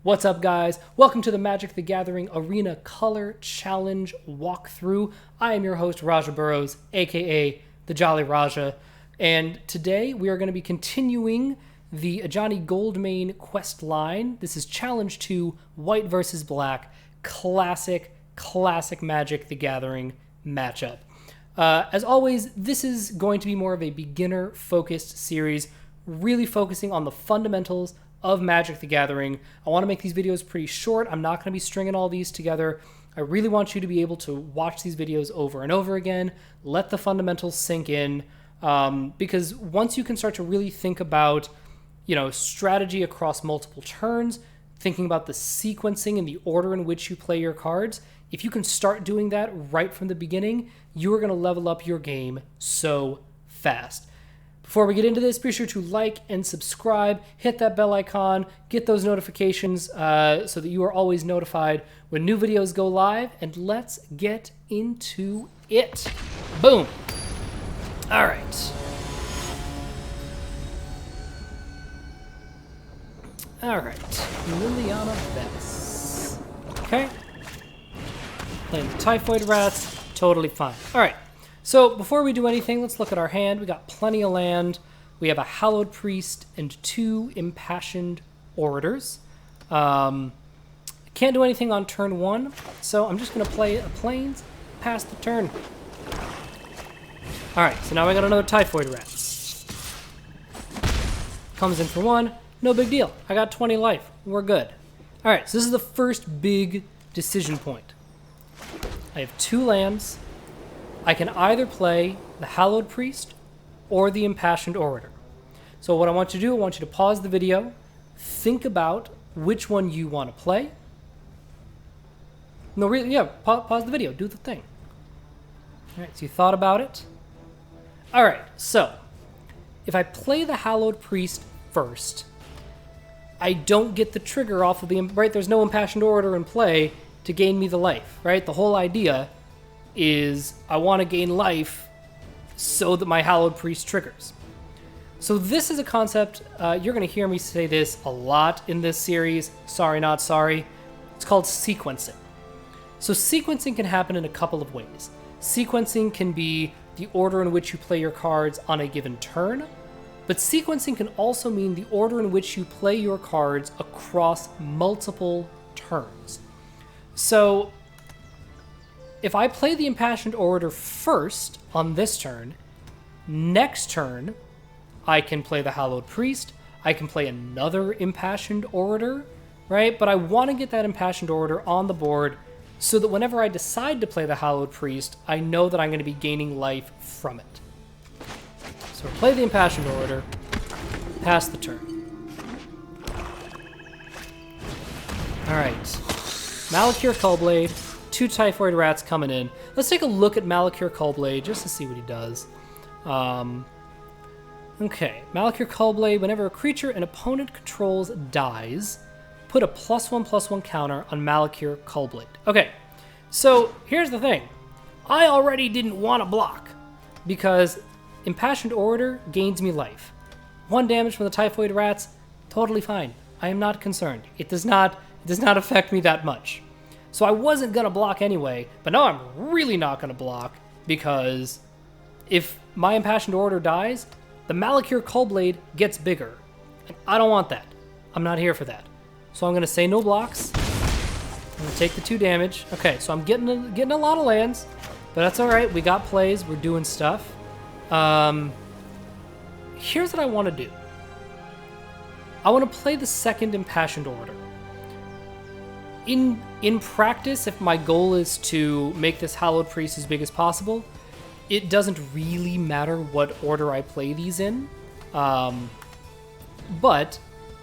What's up, guys? Welcome to the Magic the Gathering Arena Color Challenge walkthrough. I am your host, Raja Burrows, aka the Jolly Raja, and today we are going to be continuing the Ajani Goldmane quest line. This is Challenge 2, White versus Black, classic Magic the Gathering matchup. As always, this is going to be more of a beginner-focused series, really focusing on the fundamentals of Magic the Gathering. I want to make these videos pretty short. I'm not going to be stringing all these together. I really want you to be able to watch these videos over and over again, let the fundamentals sink in, because once you can start to really think about, strategy across multiple turns, thinking about the sequencing and the order in which you play your cards, if you can start doing that right from the beginning, you are going to level up your game so fast. Before we get into this, be sure to like and subscribe, hit that bell icon, get those notifications so that you are always notified when new videos go live, and let's get into it. Boom. All right. All right. Liliana Vess. Okay. Playing the Typhoid Rats. Totally fine. All right. So before we do anything, let's look at our hand. We got plenty of land. We have a Hallowed Priest and 2 Impassioned Orators. Can't do anything on turn 1, so I'm just going to play a Plains, pass the turn. Alright, so now I got another Typhoid Rats. Comes in for 1, no big deal. I got 20 life, we're good. Alright, so this is the first big decision point. I have 2 lands. I can either play the Hallowed Priest or the Impassioned Orator. So what I want you to do, I want you to pause the video, think about which one you want to play. No, really, yeah, pause the video, do the thing. All right, so you thought about it. All right, so if I play the Hallowed Priest first, I don't get the trigger off of the, right, there's no Impassioned Orator in play to gain me the life, right? The whole idea is I want to gain life so that my Hallowed Priest triggers. So this is a concept, you're going to hear me say this a lot in this series, sorry not sorry. It's called sequencing. So sequencing can happen in a couple of ways. Sequencing can be the order in which you play your cards on a given turn, but sequencing can also mean the order in which you play your cards across multiple turns. So if I play the Impassioned Orator first on this turn, next turn I can play the Hallowed Priest, I can play another Impassioned Orator, right? But I want to get that Impassioned Orator on the board so that whenever I decide to play the Hallowed Priest, I know that I'm going to be gaining life from it. So play the Impassioned Orator, pass the turn. Alright, Malakir Cullblade, 2 Typhoid Rats coming in. Let's take a look at Malakir Cullblade just to see what he does. Okay, Malakir Cullblade, whenever a creature an opponent controls dies, put a +1/+1 counter on Malakir Cullblade. Okay, so here's the thing. I already didn't want to block because Impassioned Orator gains me life. 1 damage from the Typhoid Rats, totally fine. I am not concerned. It does not affect me that much. So I wasn't going to block anyway, but now I'm really not going to block because if my Impassioned Orator dies, the Malakir Cullblade gets bigger. And I don't want that. I'm not here for that. So I'm going to say no blocks. I'm going to take the 2 damage. Okay, so I'm getting a lot of lands, but that's all right. We got plays. We're doing stuff. Here's what I want to do. I want to play the second Impassioned Orator. In practice, if my goal is to make this Hallowed Priest as big as possible, it doesn't really matter what order I play these in. But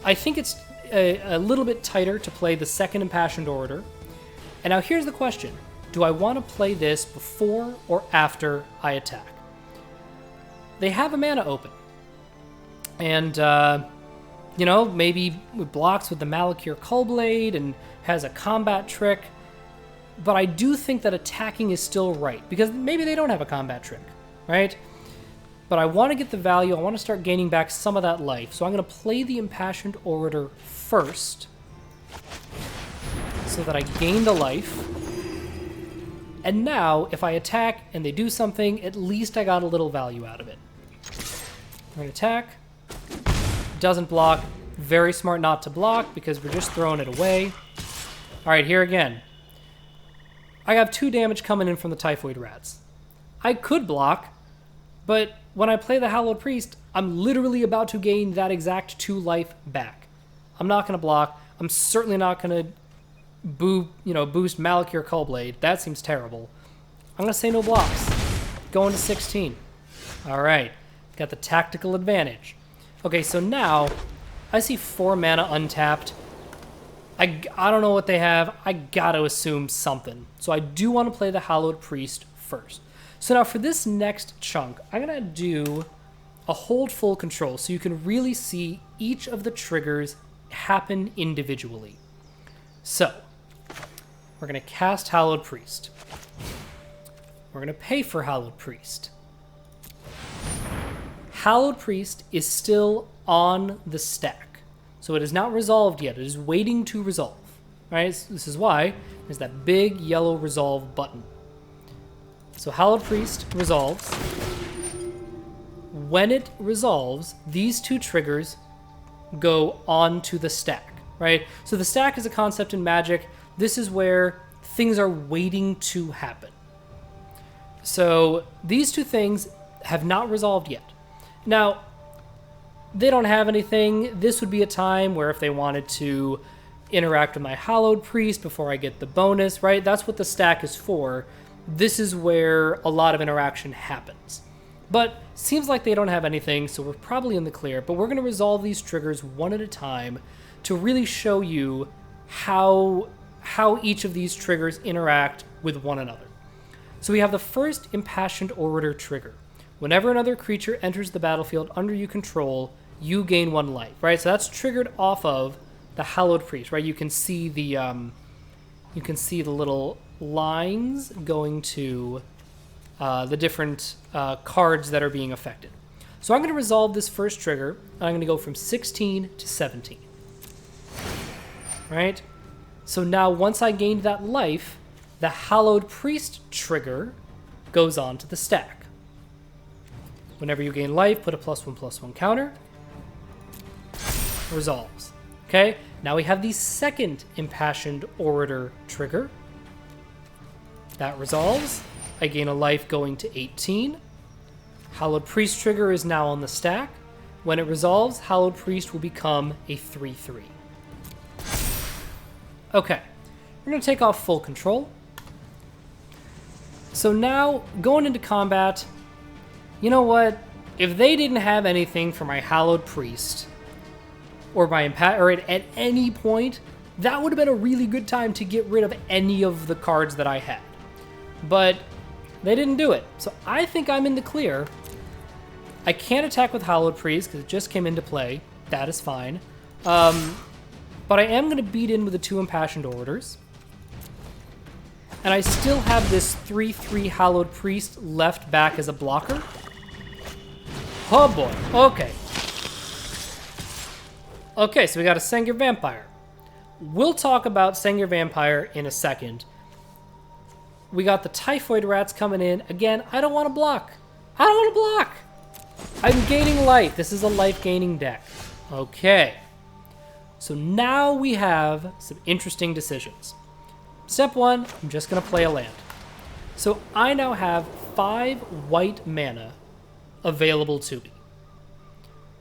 I think it's a little bit tighter to play the second Impassioned Orator. And now here's the question. Do I want to play this before or after I attack? They have a mana open. And, maybe it blocks with the Malakir Cullblade and has a combat trick, but I do think that attacking is still right, because maybe they don't have a combat trick, right? But I want to get the value, I want to start gaining back some of that life, so I'm going to play the Impassioned Orator first, so that I gained a life. And now, if I attack and they do something, at least I got a little value out of it. I'm going to attack. Doesn't block. Very smart not to block because we're just throwing it away. All right, here again. I have 2 damage coming in from the Typhoid Rats. I could block, but when I play the Hallowed Priest, I'm literally about to gain that exact 2 life back. I'm not going to block. I'm certainly not going to boost Malakir Cullblade. That seems terrible. I'm going to say no blocks. Going to 16. All right. Got the tactical advantage. Okay, so now I see 4 mana untapped. I don't know what they have. I got to assume something. So I do want to play the Hallowed Priest first. So now for this next chunk, I'm going to do a hold full control so you can really see each of the triggers happen individually. So we're going to cast Hallowed Priest. We're going to pay for Hallowed Priest. Hallowed Priest is still on the stack. So it is not resolved yet. It is waiting to resolve. Right? This is why there's that big yellow resolve button. So Hallowed Priest resolves. When it resolves, these 2 triggers go onto the stack. Right? So the stack is a concept in Magic. This is where things are waiting to happen. So these 2 things have not resolved yet. Now, they don't have anything. This would be a time where if they wanted to interact with my Hallowed Priest before I get the bonus, right? That's what the stack is for. This is where a lot of interaction happens. But seems like they don't have anything, so we're probably in the clear. But we're going to resolve these triggers one at a time to really show you how each of these triggers interact with one another. So we have the first Impassioned Orator trigger. Whenever another creature enters the battlefield under you control, you gain 1 life, right? So that's triggered off of the Hallowed Priest, right? You can see the little lines going to the different cards that are being affected. So I'm going to resolve this first trigger, and I'm going to go from 16 to 17. Right? So now once I gained that life, the Hallowed Priest trigger goes on to the stack. Whenever you gain life, put a +1/+1 counter. Resolves. Okay, now we have the second Impassioned Orator trigger. That resolves. I gain a life going to 18. Hallowed Priest trigger is now on the stack. When it resolves, Hallowed Priest will become a 3/3. Okay, we're going to take off full control. So now, going into combat, you know what? If they didn't have anything for my Hallowed Priest, or at any point, that would have been a really good time to get rid of any of the cards that I had. But they didn't do it. So I think I'm in the clear. I can't attack with Hallowed Priest because it just came into play. That is fine. But I am going to beat in with the 2 Impassioned Orators. And I still have this 3/3 Hallowed Priest left back as a blocker. Oh boy. Okay. Okay, so we got a Sengir Vampire. We'll talk about Sengir Vampire in a second. We got the Typhoid Rats coming in. Again, I don't want to block. I don't want to block. I'm gaining life. This is a life-gaining deck. Okay. So now we have some interesting decisions. Step 1, I'm just going to play a land. So I now have 5 white mana available to me.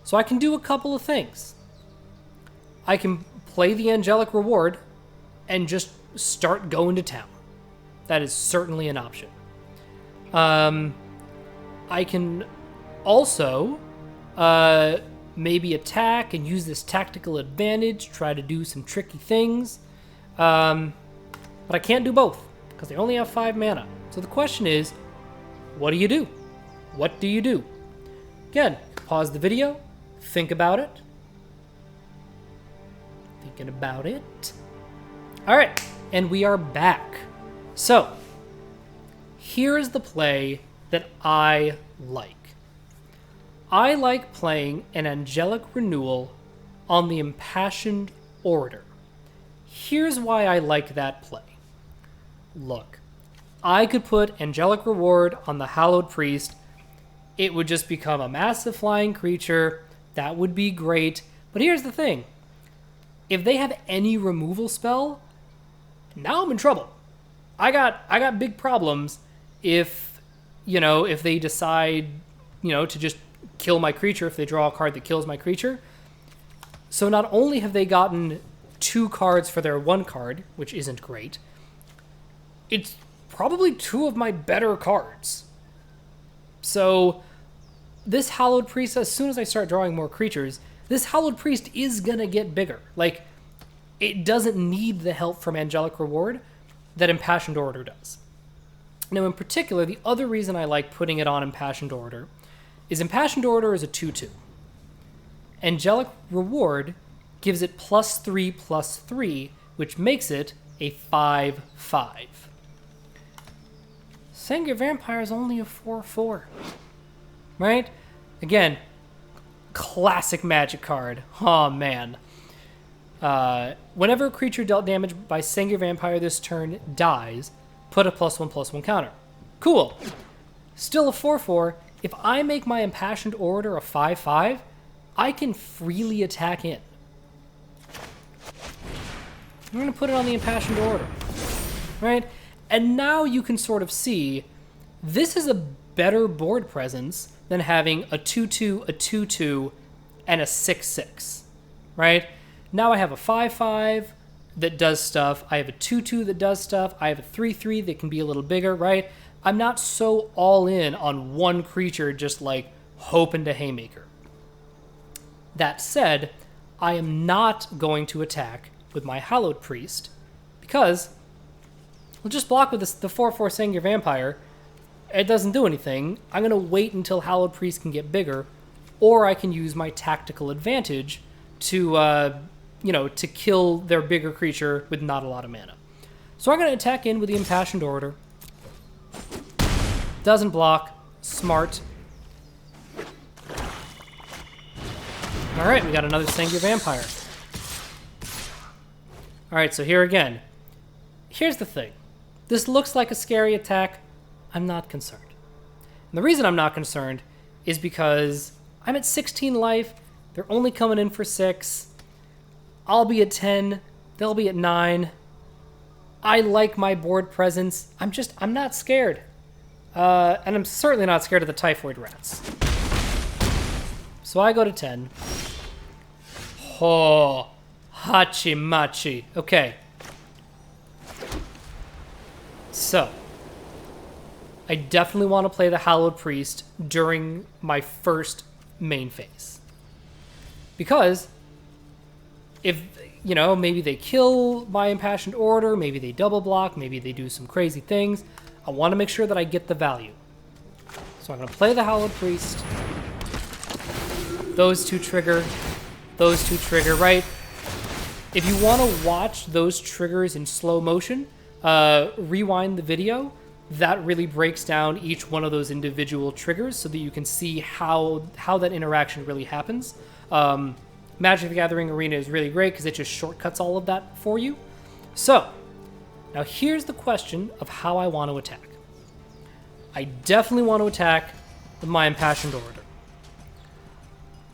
So I can do a couple of things. I can play the Angelic Reward and just start going to town. That is certainly an option. I can also maybe attack and use this tactical advantage, try to do some tricky things. But I can't do both because they only have 5 mana. So the question is, what do you do? What do you do? Again, pause the video, think about it. Thinking about it. All right, and we are back. So, here is the play that I like. I like playing an Angelic Renewal on the Impassioned Orator. Here's why I like that play. Look, I could put Angelic Reward on the Hallowed Priest. It would just become a massive flying creature. That would be great. But here's the thing. If they have any removal spell, now I'm in trouble. I got big problems if, if they decide, to just kill my creature, if they draw a card that kills my creature. So not only have they gotten 2 cards for their 1 card, which isn't great, it's probably 2 of my better cards. So this Hallowed Priest, as soon as I start drawing more creatures, this Hallowed Priest is going to get bigger. Like, it doesn't need the help from Angelic Reward that Impassioned Orator does. Now, in particular, the other reason I like putting it on Impassioned Orator is Impassioned Orator is a 2/2. Angelic Reward gives it +3/+3, which makes it a 5/5. Sengir Vampire is only a 4/4. Right? Again, classic Magic card. Oh, man. Whenever a creature dealt damage by Sengir Vampire this turn dies, put a +1/+1 counter. Cool. Still a 4/4. If I make my Impassioned Orator a 5/5, I can freely attack in. I'm going to put it on the Impassioned Orator. Right? And now you can sort of see this is a better board presence than having a 2/2, a 2/2, and a 6/6. Right? Now I have a 5/5 that does stuff. I have a 2/2 that does stuff. I have a 3/3 that can be a little bigger, right? I'm not so all in on one creature just like hoping to haymaker. That said, I am not going to attack with my Hallowed Priest because we'll just block with the 4/4 Sengir Vampire. It doesn't do anything. I'm going to wait until Hallowed Priest can get bigger, or I can use my tactical advantage to to kill their bigger creature with not a lot of mana. So I'm going to attack in with the Impassioned Orator. Doesn't block. Smart. Alright, we got another Sengir Vampire. Alright, so here again. Here's the thing. This looks like a scary attack. I'm not concerned. And the reason I'm not concerned is because I'm at 16 life. They're only coming in for 6. I'll be at 10. They'll be at 9. I like my board presence. I'm not scared. And I'm certainly not scared of the Typhoid Rats. So I go to 10. Oh, hachi-machi. Okay. So, I definitely want to play the Hallowed Priest during my first main phase. Because if, maybe they kill my Impassioned Orator, maybe they double block, maybe they do some crazy things, I want to make sure that I get the value. So I'm going to play the Hallowed Priest. Those two trigger, right? If you want to watch those triggers in slow motion, rewind the video. That really breaks down each one of those individual triggers so that you can see how that interaction really happens. Magic the Gathering Arena is really great because it just shortcuts all of that for you. So, now here's the question of how I want to attack. I definitely want to attack with my Impassioned Orator.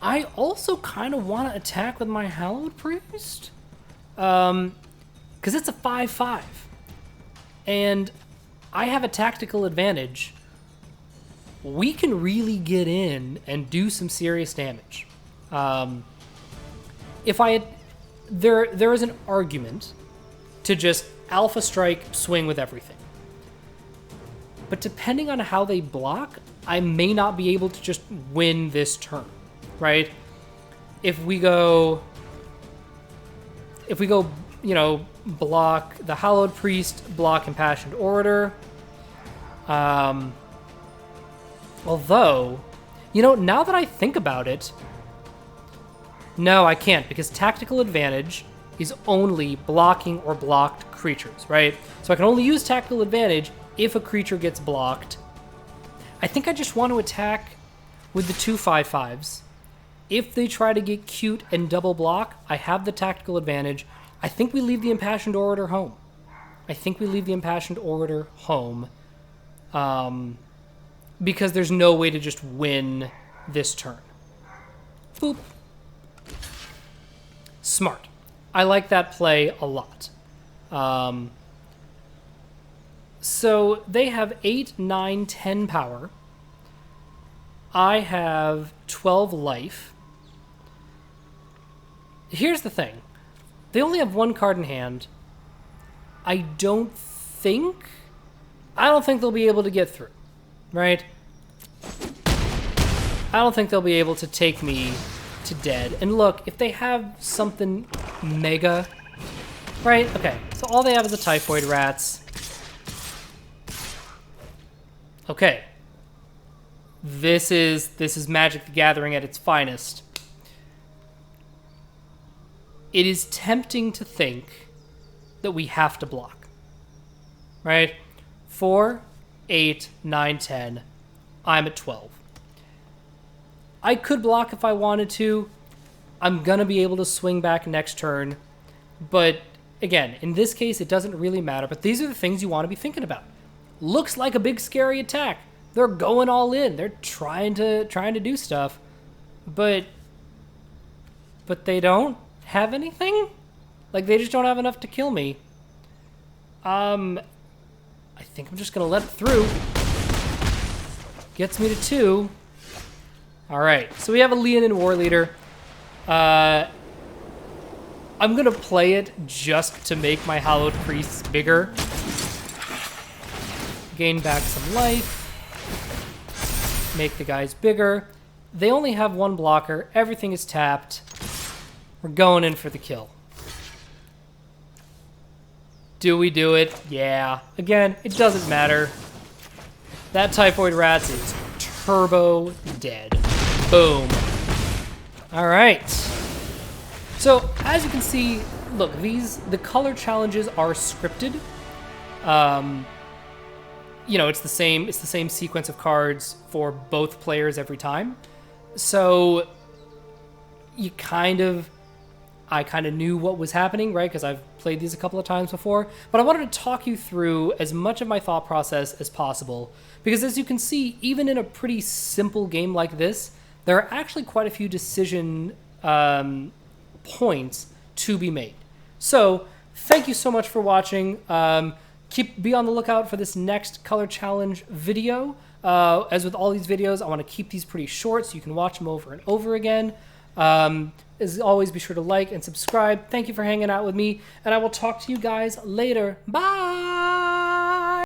I also kind of want to attack with my Hallowed Priest. Because it's a 5/5. And I have a tactical advantage. We can really get in and do some serious damage. There is an argument to just Alpha Strike, swing with everything. But depending on how they block, I may not be able to just win this turn, right? If we go, block the Hallowed Priest, block Impassioned Orator. Although, now that I think about it, no, I can't, because tactical advantage is only blocking or blocked creatures, right? So I can only use tactical advantage if a creature gets blocked. I think I just want to attack with the 2 5/5s. If they try to get cute and double block, I have the tactical advantage. I think we leave the Impassioned Orator home. Because there's no way to just win this turn. Boop. Smart. I like that play a lot. So they have 8, 9, 10 power. I have 12 life. Here's the thing. They only have 1 card in hand. I don't think they'll be able to get through, right? I don't think they'll be able to take me to dead. And look, if they have something mega, right? Okay, so all they have is the Typhoid Rats. Okay. This is Magic the Gathering at its finest. It is tempting to think that we have to block, right? 4, 8, 9, 10. I'm at 12. I could block if I wanted to. I'm going to be able to swing back next turn. But again, in this case, it doesn't really matter. But these are the things you want to be thinking about. Looks like a big scary attack. They're going all in. They're trying to do stuff. But they don't have anything? Like, they just don't have enough to kill me. I think I'm just going to let it through. Gets me to 2. All right, so we have a Leonin War Leader. I'm going to play it just to make my Hallowed Priests bigger. Gain back some life. Make the guys bigger. They only have 1 blocker. Everything is tapped. We're going in for the kill. Do we do it? Yeah. Again, it doesn't matter. That Typhoid Rats is turbo dead. Boom. All right. So, as you can see, look, the color challenges are scripted. You know, it's the same sequence of cards for both players every time. So, I kind of knew what was happening, right? Because I've played these a couple of times before. But I wanted to talk you through as much of my thought process as possible. Because as you can see, even in a pretty simple game like this, there are actually quite a few decision points to be made. So, thank you so much for watching. Be on the lookout for this next color challenge video. As with all these videos, I want to keep these pretty short so you can watch them over and over again. As always, be sure to like and subscribe. Thank you for hanging out with me, and I will talk to you guys later. Bye!